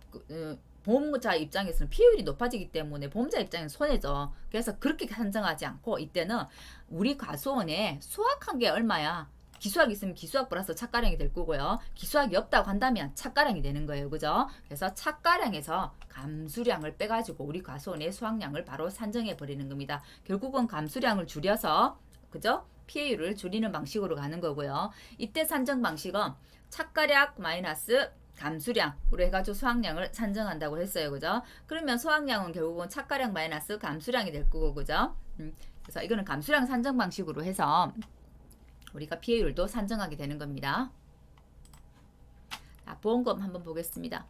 보험자 입장에서는 피해율이 높아지기 때문에 보험자 입장에서 손해죠. 그래서 그렇게 산정하지 않고 이때는 우리 과수원에 수확한 게 얼마야? 기수학이 있으면 기수학 플러스 착가량이 될 거고요. 기수학이 없다고 한다면 착가량이 되는 거예요. 그죠? 그래서 착가량에서 감수량을 빼가지고 우리 과수원의 수확량을 바로 산정해 버리는 겁니다. 결국은 감수량을 줄여서 그죠? 피해율을 줄이는 방식으로 가는 거고요. 이때 산정 방식은 착가량 마이너스 감수량으로 해가지고 수확량을 산정한다고 했어요. 그죠? 그러면 수확량은 결국은 착가량 마이너스 감수량이 될 거고 그죠? 그래서 이거는 감수량 산정 방식으로 해서 우리가 피해율도 산정하게 되는 겁니다. 자, 보험금 한번 보겠습니다.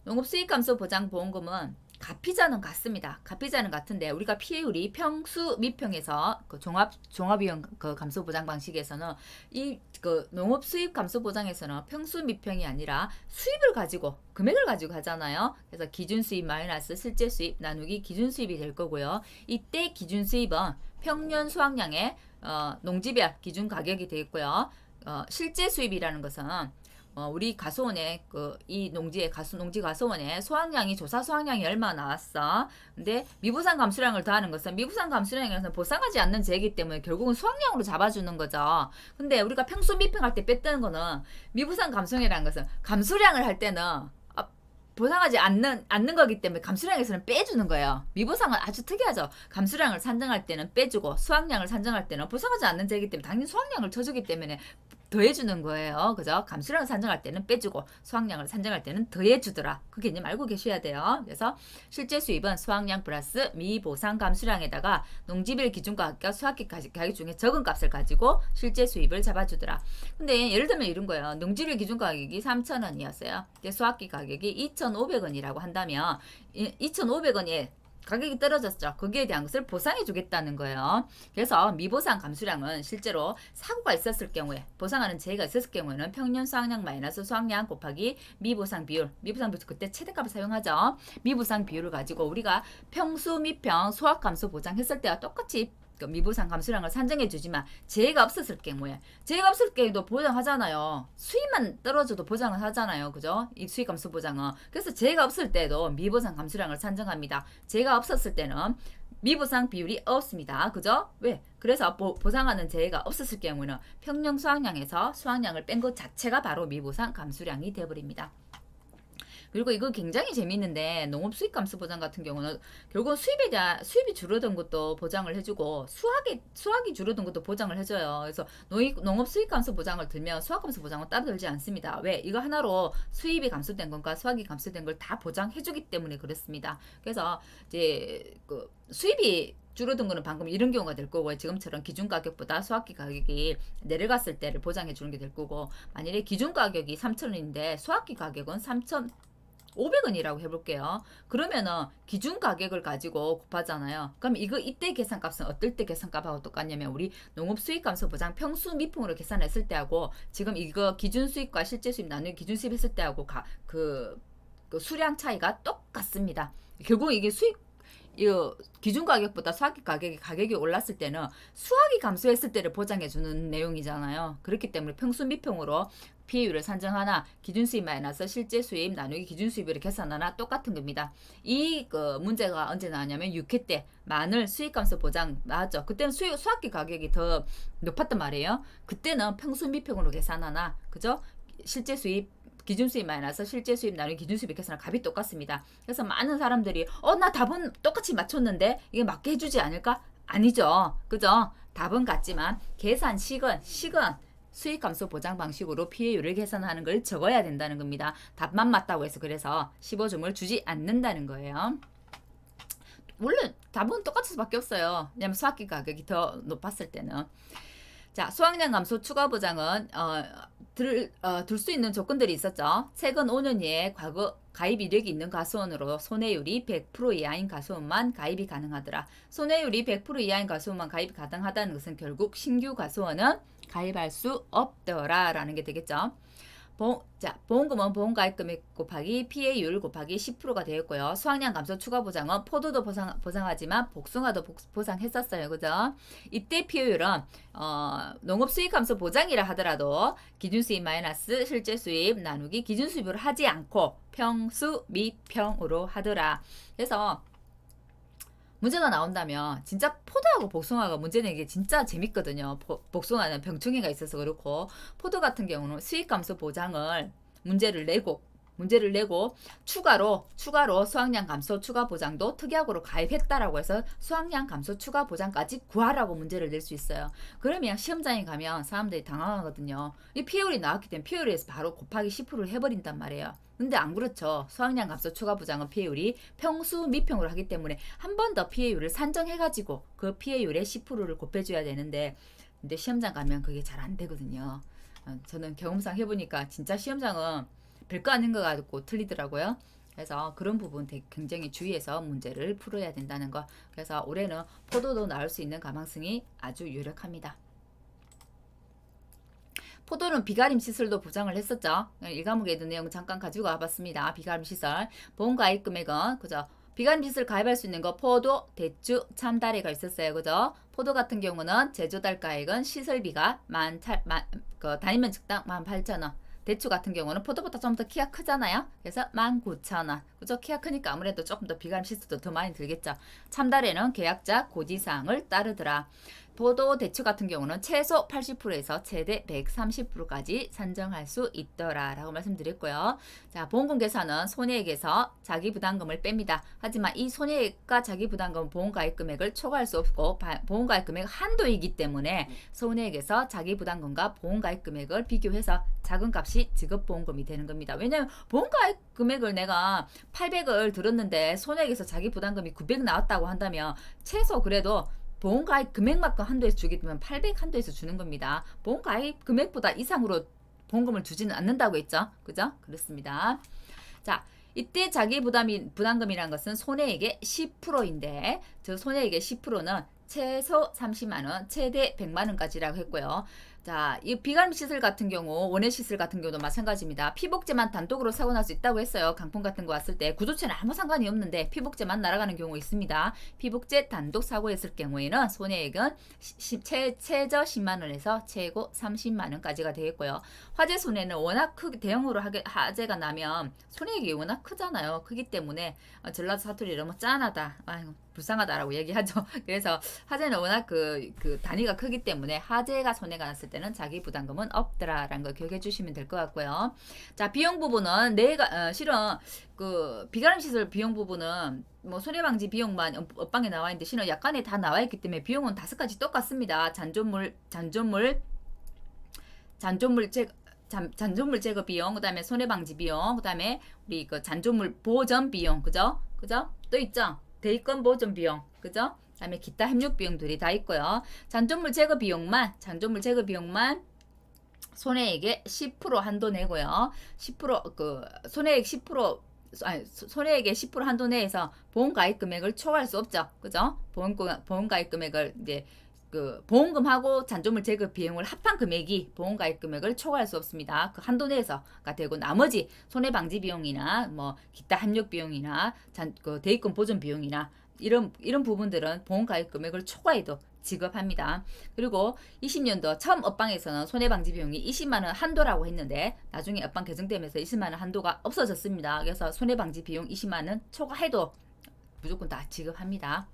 농업수익감소보장보험금은 가피자는 같습니다. 가피자는 같은데 우리가 피해율이 평수 미평에서 그 종합위험 그 감소보장 방식에서는 이 그 농업수입감소보장에서는 평수 미평이 아니라 수입을 가지고 금액을 가지고 하잖아요. 그래서 기준수입 마이너스 실제수입 나누기 기준수입이 될 거고요. 이때 기준수입은 평년 수확량의 농지별 기준 가격이 되겠고요. 실제 수입이라는 것은 우리 과수원의 이 농지 과수원의 수확량이 조사 수확량이 얼마나 나왔어. 근데 미보상 감수량을 더하는 것은 미보상 감수량에서는 보상하지 않는 재이기 때문에 결국은 수확량으로 잡아주는 거죠. 근데 우리가 평수 미평할 때 뺐다는 거는 미보상 감수량이라는 것은 감수량을 할 때는 보상하지 않는 거기 때문에 감수량에서는 빼주는 거예요. 미보상은 아주 특이하죠. 감수량을 산정할 때는 빼주고 수확량을 산정할 때는 보상하지 않는 재이기 때문에 당연히 수확량을 쳐주기 때문에 더해주는 거예요. 그죠? 감수량을 산정할 때는 빼주고 수확량을 산정할 때는 더해주더라. 그 개념 알고 계셔야 돼요. 그래서 실제 수입은 수확량 플러스 미보상 감수량에다가 농지별 기준가격과 수확기 가격 중에 적은 값을 가지고 실제 수입을 잡아주더라. 근데 예를 들면 이런 거예요. 농지별 기준가격이 3,000원이었어요. 수확기 가격이 2,500원이라고 한다면 2,500원에 가격이 떨어졌죠. 거기에 대한 것을 보상해 주겠다는 거예요. 그래서 미보상 감수량은 실제로 사고가 있었을 경우에 보상하는 재해가 있었을 경우에는 평년 수확량 마이너스 수확량 곱하기 미보상 비율 그때 최대값을 사용하죠. 미보상 비율을 가지고 우리가 평수 미평 수확 감소 보장했을 때와 똑같이 미보상 감수량을 산정해 주지만 재해가 없었을 경우에도 보장하잖아요. 수입만 떨어져도 보장을 하잖아요. 그죠? 이 수익 감소 보장은. 그래서 재해가 없을 때도 미보상 감수량을 산정합니다. 재해가 없었을 때는 미보상 비율이 없습니다. 그죠? 왜? 그래서 보상하는 재해가 없었을 경우는 평년 수확량에서 수확량을 뺀 것 자체가 바로 미보상 감수량이 되어버립니다. 그리고 이거 굉장히 재미있는데 농업 수익 감소 보장 같은 경우는 결국 수입이 줄어든 것도 보장을 해주고 수확이 줄어든 것도 보장을 해줘요. 그래서 농업 수익 감소 보장을 들면 수확 감소 보장은 따로 들지 않습니다. 왜? 이거 하나로 수입이 감소된 것과 수확이 감소된 걸 다 보장해주기 때문에 그렇습니다. 그래서 이제 그 수입이 줄어든 거는 방금 이런 경우가 될 거고 지금처럼 기준 가격보다 수확기 가격이 내려갔을 때를 보장해 주는 게 될 거고 만일에 기준 가격이 3,000원인데 수확기 가격은 3,500원이라고 해볼게요. 그러면은 기준 가격을 가지고 곱하잖아요. 그럼 이때 계산값은 어떨 때 계산값하고 똑같냐면 우리 농업 수익 감소 보장 평수 미풍으로 계산했을 때하고 지금 이거 기준 수익과 실제 수익 나누기 기준 수입 했을 때하고 그 수량 차이가 똑같습니다. 결국 이게 이 기준 가격보다 수확기 가격이 올랐을 때는 수확이 감소했을 때를 보장해주는 내용이잖아요. 그렇기 때문에 평수 미평으로 피해율을 산정하나 기준 수입 마이너스 실제 수입 나누기 기준 수입을 계산하나 똑같은 겁니다. 이 문제가 언제 나왔냐면 6회 때 마늘 수익 감소 보장 나왔죠. 그때는 수확기 가격이 더 높았단 말이에요. 그때는 평수 미평으로 계산하나 그죠? 실제 수입 기준 수입 마이너스 실제 수입 나누기 기준 수입 계산은 값이 똑같습니다. 그래서 많은 사람들이 나 답은 똑같이 맞췄는데 이게 맞게 해주지 않을까? 아니죠. 그죠? 답은 같지만 계산식은 수익 감소 보장 방식으로 피해율을 계산하는 걸 적어야 된다는 겁니다. 답만 맞다고 해서 그래서 15점을 주지 않는다는 거예요. 원래 답은 똑같을 수밖에 없어요. 왜냐면 수확기 가격이 더 높았을 때는. 자, 수확량 감소 추가 보장은 둘 수 있는 조건들이 있었죠. 최근 5년 이에 과거 가입 이력이 있는 가수원으로 손해율이 100% 이하인 가수원만 가입이 가능하더라. 손해율이 100% 이하인 가수원만 가입이 가능하다는 것은 결국 신규 가수원은 가입할 수 없더라 라는 게 되겠죠. 보험금은 보험가입 금액 곱하기 피해율 곱하기 10%가 되었고요. 수확량 감소 추가 보장은 포도도 보상하지만 복숭아도 보상했었어요. 그죠? 이때 피해율은 농업 수익 감소 보장이라 하더라도 기준 수입 마이너스 실제 수입 나누기 기준 수입으로 하지 않고 평수 미평으로 하더라. 그래서 문제가 나온다면 진짜 포도하고 복숭아가 문제 내기 진짜 재밌거든요. 복숭아는 병충해가 있어서 그렇고 포도 같은 경우는 수익 감소 보장을 문제를 내고 추가로 수확량 감소 추가 보장도 특약으로 가입했다라고 해서 수확량 감소 추가 보장까지 구하라고 문제를 낼 수 있어요. 그러면 시험장에 가면 사람들이 당황하거든요. 이 피해율이 나왔기 때문에 피해율에서 바로 곱하기 10%를 해버린단 말이에요. 근데 안 그렇죠. 수확량 감소 추가 보장은 피해율이 평수 미평으로 하기 때문에 한 번 더 피해율을 산정해가지고 그 피해율의 10%를 곱해줘야 되는데 근데 시험장 가면 그게 잘 안 되거든요. 저는 경험상 해보니까 진짜 시험장은 별거 아닌 거 가지고 틀리더라고요. 그래서 그런 부분 굉장히 주의해서 문제를 풀어야 된다는 거. 그래서 올해는 포도도 나올 수 있는 가망성이 아주 유력합니다. 포도는 비가림 시설도 보장을 했었죠. 일과목에 있는 내용 잠깐 가지고 와봤습니다. 비가림 시설 보험가입 금액은 그죠? 비가림 시설 가입할 수 있는 거 포도, 대추, 참다래가 있었어요. 그죠? 포도 같은 경우는 제조달가액은 시설비가 단위면 측당 18,000원. 대추 같은 경우는 포도보다 좀 더 키가 크잖아요. 그래서 19,000원. 그죠? 키가 크니까 아무래도 조금 더 비가림 시설도 더 많이 들겠죠. 참다래는 계약자 고지사항을 따르더라. 포도, 대추 같은 경우는 최소 80%에서 최대 130%까지 산정할 수 있더라 라고 말씀드렸고요. 자, 보험금 계산은 손해액에서 자기 부담금을 뺍니다. 하지만 이 손해액과 자기 부담금 보험가입 금액을 초과할 수 없고 보험가입 금액 한도이기 때문에 손해액에서 자기 부담금과 보험가입 금액을 비교해서 작은 값이 지급보험금이 되는 겁니다. 왜냐하면 보험가입 금액을 내가 800을 들었는데 손해액에서 자기 부담금이 900 나왔다고 한다면 최소 그래도 보험가입 금액만큼 한도에서 주기 때문에 800 한도에서 주는 겁니다. 보험가입 금액보다 이상으로 보험금을 주지는 않는다고 했죠. 그죠? 그렇습니다. 자, 이때 자기 부담금이라는 것은 손해액의 10%인데 저 손해액의 10%는 최소 30만원, 최대 100만원까지라고 했고요. 자, 이 비가림 시설 같은 경우, 원해 시설 같은 경우도 마찬가지입니다. 피복제만 단독으로 사고 날 수 있다고 했어요. 강풍 같은 거 왔을 때 구조체는 아무 상관이 없는데 피복제만 날아가는 경우 있습니다. 피복제 단독 사고했을 경우에는 손해액은 최저 10만원에서 최고 30만원까지가 되겠고요. 화재 손해는 워낙 대형으로 화재가 나면 손해액이 워낙 크잖아요. 크기 때문에 전라도 사투리 너무 짠하다. 아이고, 불쌍하다라고 얘기하죠. 그래서 하재는 워낙 그 단위가 크기 때문에 하재가 손해가 났을 때는 자기 부담금은 없더라라는 거 기억해 주시면 될 것 같고요. 자, 비용 부분은 내가 실은 그 비가림 시설 비용 부분은 뭐 손해방지 비용만 업방에 나와 있는데 실은 약관에 다 나와 있기 때문에 비용은 5가지 똑같습니다. 잔존물 제거 비용, 그다음에 손해방지 비용, 그다음에 우리 그 잔존물 보전 비용, 그죠? 또 있죠? 대입권 보전 비용, 그죠? 그다음에 기타 협력 비용들이 다 있고요. 잔존물 제거 비용만 손해액의 10% 한도 내고요. 10%그 손해액 10% 손해액의 10% 한도 내에서 보험가입 금액을 초과할 수 없죠. 그죠? 보험가입 금액을 이제 그 보험금하고 잔존물 제거 비용을 합한 금액이 보험가입 금액을 초과할 수 없습니다. 그 한도 내에서가 되고 나머지 손해방지 비용이나 뭐 기타 협력 비용이나 그 대입금 보존 비용이나 이런 부분들은 보험가입 금액을 초과해도 지급합니다. 그리고 20년도 처음 업방에서는 손해방지 비용이 20만 원 한도라고 했는데 나중에 업방 개정되면서 20만 원 한도가 없어졌습니다. 그래서 손해방지 비용 20만 원 초과해도 무조건 다 지급합니다.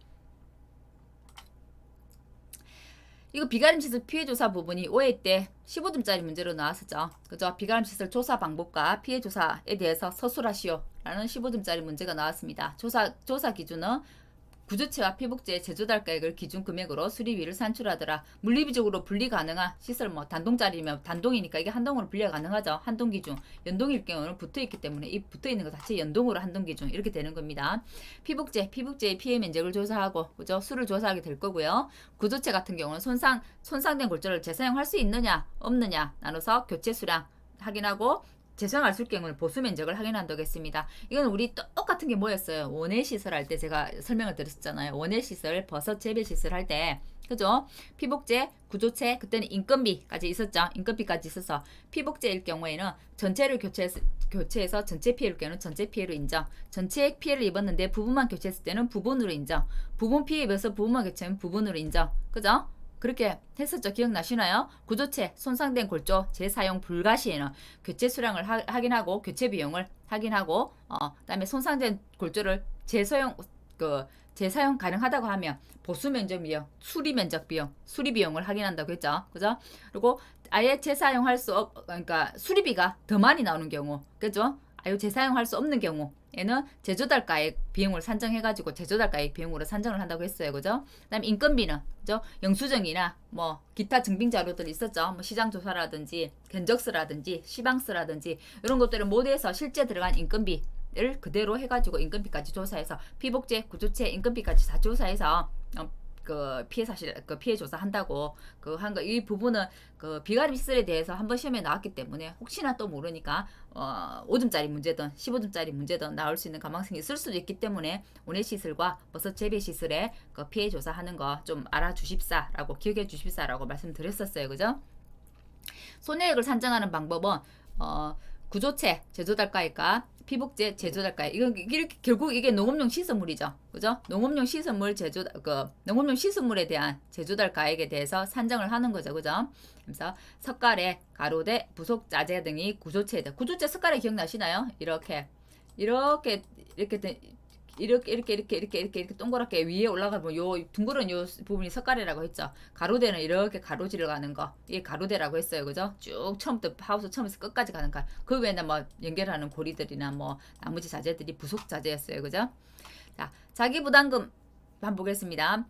이거 비가림시설 피해조사 부분이 5회 때 15점짜리 문제로 나왔었죠. 그죠? 비가림시설 조사 방법과 피해조사에 대해서 서술하시오 라는 15점짜리 문제가 나왔습니다. 조사 기준은 구조체와 피복제의 제조달가액을 기준 금액으로 수리비를 산출하더라. 물리비적으로 분리 가능한 시설 뭐 단동짜리면 단동이니까 이게 한동으로 분리가 가능하죠. 한동 기준. 연동일 경우는 붙어 있기 때문에 이 붙어 있는 것 자체 연동으로 한동 기준 이렇게 되는 겁니다. 피복제의 피해 면적을 조사하고 그죠? 수를 조사하게 될 거고요. 구조체 같은 경우는 손상된 골조를 재사용할 수 있느냐 없느냐 나눠서 교체 수량 확인하고 재사용할 수 있을 경우는 보수 면적을 확인한다고 했습니다. 이건 우리 똑같은 게 뭐였어요? 원예 시설 할 때 제가 설명을 드렸었잖아요. 원예 시설, 버섯 재배 시설 할 때 그죠? 피복제, 구조체, 그때는 인건비까지 있었죠. 인건비까지 있어서 피복제일 경우에는 전체를 교체해서 전체 피해를 경우는 전체 피해로 인정. 전체 피해를 입었는데 부분만 교체했을 때는 부분으로 인정. 부분 피해에 비해서 부분만 교체하면 부분으로 인정. 그죠? 그렇게 했었죠. 기억나시나요? 구조체, 손상된 골조, 재사용 불가 시에는 교체 수량을 확인하고 교체 비용을 확인하고 그다음에 손상된 골조를 재사용 가능하다고 하면 보수 면적 비용, 수리 면적 비용, 수리 비용을 확인한다고 했죠. 그죠? 그리고 아예 재사용할 수 그러니까 수리비가 더 많이 나오는 경우, 그죠? 아예 재사용할 수 없는 경우에는 제조달가액 비용을 산정해가지고 제조달가액 비용으로 산정을 한다고 했어요. 그죠? 그다음에 인건비는 그죠? 영수증이나 뭐 기타 증빙 자료들 있었죠. 뭐 시장조사라든지 견적서라든지 시방서라든지 이런 것들을 모두해서 실제 들어간 인건비를 그대로 해가지고 인건비까지 조사해서 피복제, 구조체 인건비까지 다 조사해서 그 피해 사실 그 피해 조사한다고 그 한 거 이 부분은 그 비가림 시설에 대해서 한번 시험에 나왔기 때문에 혹시나 또 모르니까 5점짜리 문제든 15점짜리 문제든 나올 수 있는 가망성이 있을 수도 있기 때문에 원예 시설과 버섯 재배 시설의 그 피해 조사하는 거 좀 알아주십사라고 기억해 주십사라고 말씀드렸었어요. 그죠? 손해액을 산정하는 방법은 구조체 제조달가액과 피복제 제조달가액 이렇게 결국 이게 농업용 시설물이죠. 그죠? 농업용 시설물 농업용 시설물에 대한 제조달가액에 대해서 산정을 하는 거죠. 그죠? 그래서 석가래, 가로대, 부속 자재 등이 구조체다. 구조체 석가래 기억나시나요? 이렇게 동그랗게 위에 올라가면 요 둥그런 요 부분이 석가래라고 했죠. 가로대는 이렇게 가로지를 가는 거 이게 가로대라고 했어요. 그죠? 쭉 처음부터 하우스 처음에서 끝까지 가는 거. 그 외에는 뭐 연결하는 고리들이나 뭐 나머지 자재들이 부속 자재였어요. 그죠? 자, 자기 부담금 한번 보겠습니다.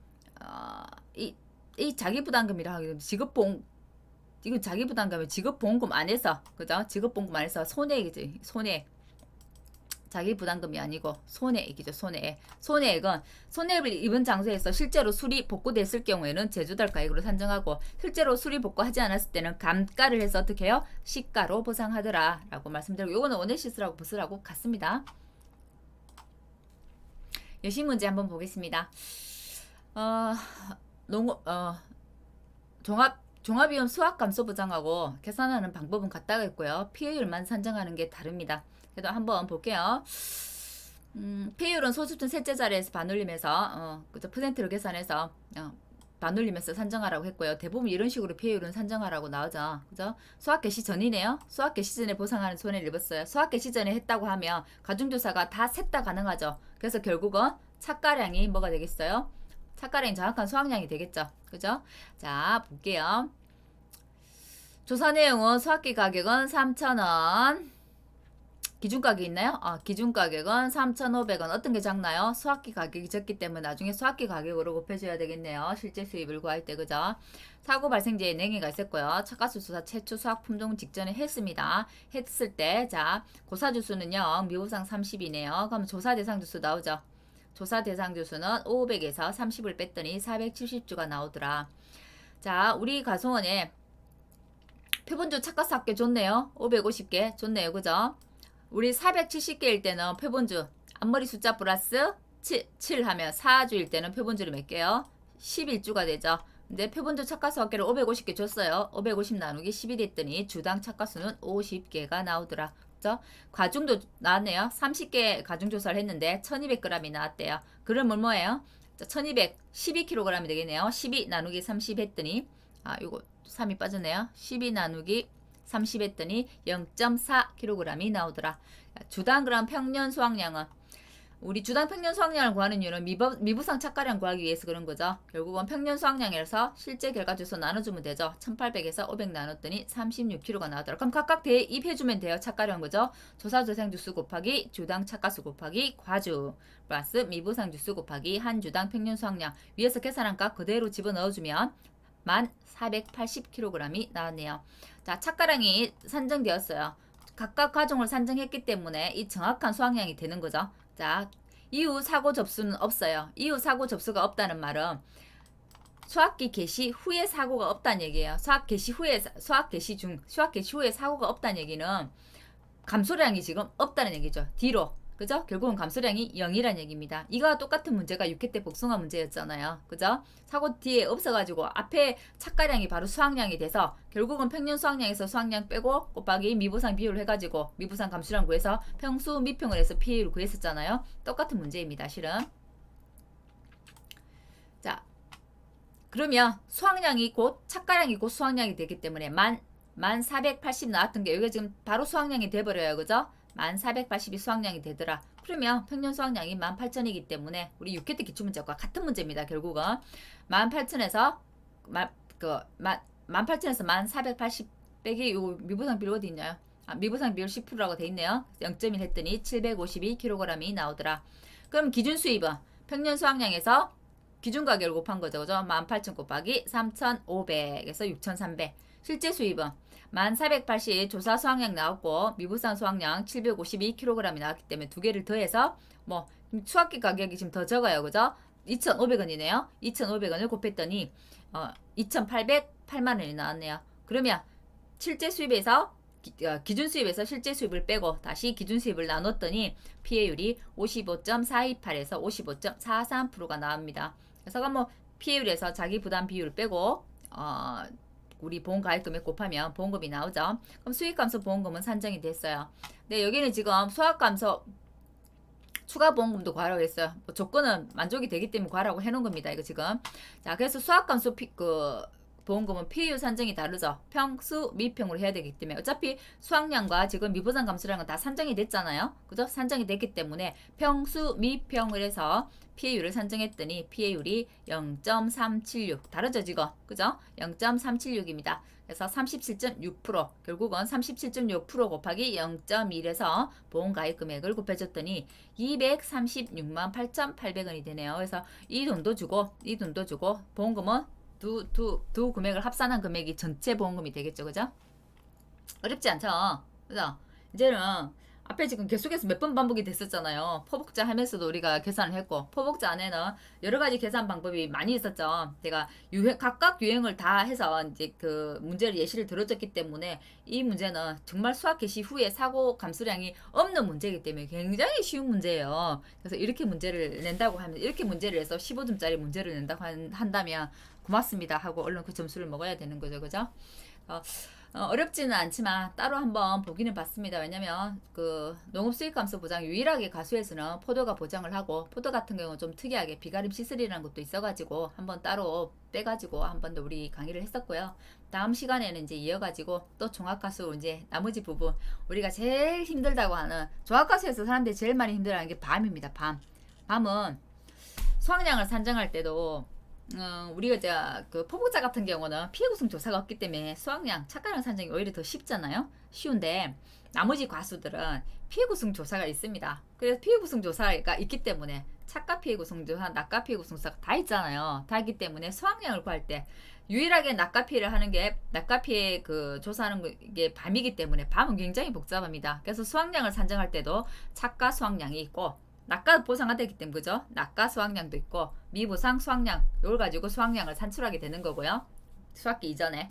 이 자기 부담금이라 이거 자기 부담금이 지급보험금 안에서 그죠? 지급보험금 안에서 손해액이지. 손해액. 자기 부담금이 아니고 손해액이죠. 손해액은 손해를 입은 장소에서 실제로 수리 복구됐을 경우에는 제조달가액으로 산정하고 실제로 수리 복구하지 않았을 때는 감가를 해서 어떻게 해요? 시가로 보상하더라 라고 말씀드리고 요거는 원예시설하고 버스라고 같습니다. 여신 문제 한번 보겠습니다. 종합이용 수학감소보장하고 계산하는 방법은 같다고 했고요. 피해율만 산정하는 게 다릅니다. 그래도 한번 볼게요. 피해율은 소수점 셋째 자리에서 반올림해서 그죠? 퍼센트로 계산해서 반올림해서 산정하라고 했고요. 대부분 이런 식으로 피해율은 산정하라고 나오죠. 그죠? 수학 개시 전이네요. 수학 개시 전에 보상하는 손해를 입었어요. 수학 개시 전에 했다고 하면 가중조사가 다 셋 다 가능하죠. 그래서 결국은 착가량이 뭐가 되겠어요? 착가량이 정확한 수확량이 되겠죠. 그죠? 자, 볼게요. 조사 내용은 수확기 가격은 3,000원. 기준가격 있나요? 기준가격은 3,500원. 어떤 게 작나요? 수확기 가격이 적기 때문에 나중에 수확기 가격으로 곱해줘야 되겠네요. 실제 수입을 구할 때, 그죠? 사고 발생지에 4개가 있었고요. 착가수 조사 최초 수확 품종 직전에 했습니다. 했을 때, 자, 고사 주수는요, 미호상 30이네요. 그럼 조사 대상 주수 나오죠? 조사 대상 주수는 500에서 30을 뺐더니 470주가 나오더라. 자, 우리 가송원에 표본주 착가수 합계 좋네요. 550개 좋네요. 그죠? 우리 470개일 때는 표본주 앞머리 숫자 플러스 7 하면 4주일 때는 표본주를 몇 개요? 11주가 되죠. 근데 표본주 착가수 합계를 550개 줬어요. 550 나누기 10이 됐더니 주당 착가수는 50개가 나오더라. 그죠? 과중도 나왔네요. 30개 가중조사를 했는데 1200g이 나왔대요. 그러면 뭐예요? 1200, 12kg이 되겠네요. 12 나누기 30 했더니 이거 3이 빠졌네요. 12 나누기 30 했더니 0.4kg이 나오더라. 주당 그럼 평년 수확량은 우리 주당 평년 수확량을 구하는 이유는 미부상 착가량 구하기 위해서 그런 거죠. 결국은 평년 수확량이라서 실제 결과 주소 나눠주면 되죠. 1800에서 500 나눴더니 36kg가 나오더라. 그럼 각각 대입해주면 돼요. 착가량 그죠? 조사 대상 주수 곱하기 주당 착가수 곱하기 과주 플러스 미부상 주수 곱하기 한 주당 평년 수확량 위에서 계산한 값 그대로 집어넣어주면 1480kg이 나왔네요. 자, 착가량이 산정되었어요. 각각 가종을 산정했기 때문에 이 정확한 수확량이 되는 거죠. 자, 이후 사고 접수는 없어요. 이후 사고 접수가 없다는 말은 수확기 개시 후에 사고가 없다는 얘기예요. 수확 개시 후에 사고가 없다는 얘기는 감소량이 지금 없다는 얘기죠. 뒤로. 그죠? 결국은 감소량이 0이란 얘기입니다. 이거와 똑같은 문제가 6회 때 복숭아 문제였잖아요. 그죠? 사고 뒤에 없어가지고 앞에 착가량이 바로 수확량이 돼서 결국은 평년 수확량에서 수확량 빼고 곱하기 미부상 비율을 해가지고 미부상 감소량 구해서 평수 미평을 해서 피해율을 구했었잖아요. 똑같은 문제입니다. 실은. 자, 그러면 수확량이 곧 착가량이 곧 수확량이 되기 때문에 1480 나왔던 게 여기가 지금 바로 수확량이 돼버려요. 그죠? 1480이 수확량이 되더라. 그러면 평년 수확량이 18,000이기 때문에 우리 6회 때 기출문제과 같은 문제입니다. 결국은 18,000에서 18,000에서 1480 빼기 요 미부상 비율 어디 있나요? 미부상 비율 10%라고 돼 있네요. 0.1 했더니 752kg이 나오더라. 그럼 기준 수입은 평년 수확량에서 기준 가격을 곱한 거죠. 그죠? 18,000 곱하기 3,500에서 6,300. 실제 수입은 1480 조사 수확량 나왔고 미부상 수확량 752kg이 나왔기 때문에 두 개를 더해서 뭐 수확기 가격이 지금 더 적어요. 그죠? 2,500원이네요. 2,500원을 곱했더니 2,808만 원이 나왔네요. 그러면 실제 수입에서 기준 수입에서 실제 수입을 빼고 다시 기준 수입을 나눴더니 피해율이 55.428에서 55.43%가 나옵니다. 그래서 뭐 피해율에서 자기 부담 비율을 빼고 우리 보험가입금액 곱하면 보험금이 나오죠. 그럼 수익감소 보험금은 산정이 됐어요. 근데 여기는 지금 수학감소 추가 보험금도 구하라고 했어요. 뭐 조건은 만족이 되기 때문에 구하라고 해놓은 겁니다. 이거 지금. 자, 그래서 수학감소 보험금은 피해율 산정이 다르죠. 평수 미평으로 해야 되기 때문에 어차피 수확량과 지금 미부상 감소량은 다 산정이 됐잖아요. 그죠? 산정이 됐기 때문에 평수 미평을 해서 피해율을 산정했더니 피해율이 0.376 다르죠 지금. 그죠? 0.376입니다. 그래서 37.6% 결국은 37.6% 곱하기 0.1에서 보험가입 금액을 곱해줬더니 236만 8,800원이 되네요. 그래서 이 돈도 주고 보험금은 두 금액을 합산한 금액이 전체 보험금이 되겠죠. 그죠? 어렵지 않죠? 그죠? 이제는 앞에 지금 계속해서 몇 번 반복이 됐었잖아요. 포복자 하면서도 우리가 계산을 했고 포복자 안에는 여러 가지 계산 방법이 많이 있었죠. 제가 각각 유형을 다 해서 이제 그 문제를 예시를 들어줬기 때문에 이 문제는 정말 수학 개시 후에 사고 감소량이 없는 문제이기 때문에 굉장히 쉬운 문제예요. 그래서 이렇게 문제를 낸다고 하면 이렇게 문제를 해서 15점짜리 문제를 낸다고 한다면 고맙습니다 하고 얼른 그 점수를 먹어야 되는 거죠. 그죠? 어렵지는 않지만 따로 한번 보기는 봤습니다. 왜냐면 그 농업수익감소 보장 유일하게 가수에서는 포도가 보장을 하고 포도 같은 경우는 좀 특이하게 비가림 시설이라는 것도 있어가지고 한번 따로 빼가지고 한 번 더 우리 강의를 했었고요. 다음 시간에는 이제 이어가지고 또 종합가수 이제 나머지 부분 우리가 제일 힘들다고 하는 종합가수에서 사람들이 제일 많이 힘들어하는 게 밤입니다. 밤은 수확량을 산정할 때도 우리가 이제 그 포복자 같은 경우는 피해 구성 조사가 없기 때문에 수확량, 착가량 산정이 오히려 더 쉽잖아요. 쉬운데 나머지 과수들은 피해 구성 조사가 있습니다. 그래서 피해 구성 조사가 있기 때문에 착가 피해 구성 조사, 낙가 피해 구성 조사가 다 있잖아요. 다 있기 때문에 수확량을 구할 때 유일하게 낙가 피해를 하는 게 낙가 피해 그 조사하는 게 밤이기 때문에 밤은 굉장히 복잡합니다. 그래서 수확량을 산정할 때도 착가 수확량이 있고 낙가 보상화 되기 때문에 그죠? 낙가 수확량도 있고 미보상 수확량 이걸 가지고 수확량을 산출하게 되는 거고요. 수확기 이전에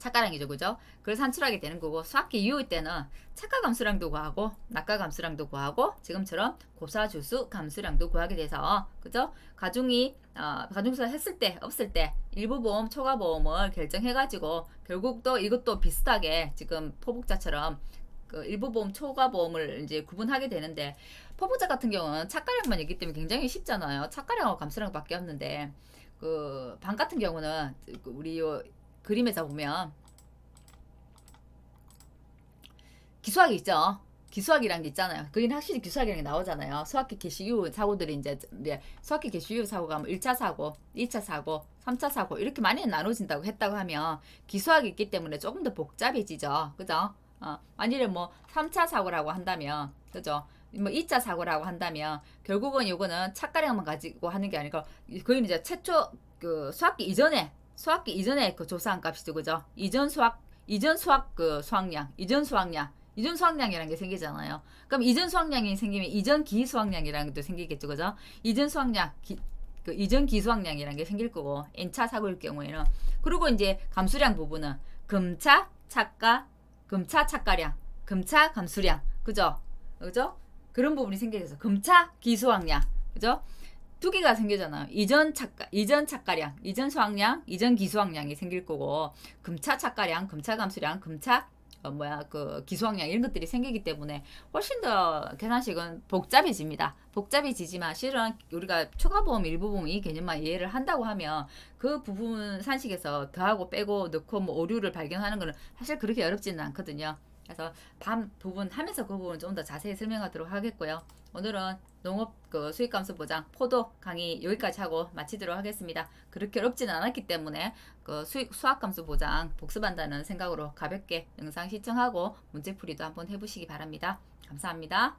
착가량이죠, 그죠? 그걸 산출하게 되는 거고 수확기 이후 때는 착가 감수량도 구하고 낙가 감수량도 구하고 지금처럼 고사주수 감수량도 구하게 돼서 그죠? 가중이 가중수사 했을 때 없을 때 일부 보험 초과 보험을 결정해가지고 결국 또 이것도 비슷하게 지금 포복자처럼 그 일부 보험 초과 보험을 이제 구분하게 되는데 포복자 같은 경우는 착가량만 있기 때문에 굉장히 쉽잖아요. 착가량하고 감수량밖에 없는데 그 방 같은 경우는 우리 요 그림에서 보면 기수학이 있죠. 기수학이란 게 있잖아요. 그게 확실히 기수학이라는 게 나오잖아요. 수학기 개시 이후 사고들이 이제 수학기 개시 이후 사고가 뭐 1차 사고, 2차 사고, 3차 사고 이렇게 많이 나눠진다고 했다고 하면 기수학이 있기 때문에 조금 더 복잡해지죠. 그죠? 만일에 뭐 3차 사고라고 한다면 그죠? 뭐 2차 사고라고 한다면 결국은 요거는 착가량만 가지고 하는 게 아니고 거기는 이제 최초 그 수학기 이전에 그 조사한 값이죠. 그죠? 이전 수학 그 수학량, 이전 수학량이라는 게 생기잖아요. 그럼 이전 수학량이 생기면 이전 기수학량이라는 것도 생기겠죠. 그죠? 이전 수학량, 그 이전 기수학량이라는 게 생길 거고, N차 사고일 경우에는. 그리고 이제 감수량 부분은 금차, 착가량, 금차 감수량. 그죠? 그죠? 그런 부분이 생겨서 금차 기수학량. 그죠? 두 개가 생기잖아요. 이전 착가량, 이전 수학량, 이전 기수학량이 생길 거고, 금차 착가량, 금차 감수량, 금차 그 기수학량 이런 것들이 생기기 때문에 훨씬 더 계산식은 복잡해집니다. 복잡해지지만 실은 우리가 초과보험, 일부보험 이 개념만 이해를 한다고 하면 그 부분 산식에서 더하고 빼고 넣고 뭐 오류를 발견하는 거는 사실 그렇게 어렵지는 않거든요. 그래서 밤 부분 하면서 그 부분 좀 더 자세히 설명하도록 하겠고요. 오늘은 농업 그 수익 감소 보장 포도 강의 여기까지 하고 마치도록 하겠습니다. 그렇게 어렵지는 않았기 때문에 그 수학 감소 보장 복습한다는 생각으로 가볍게 영상 시청하고 문제풀이도 한번 해보시기 바랍니다. 감사합니다.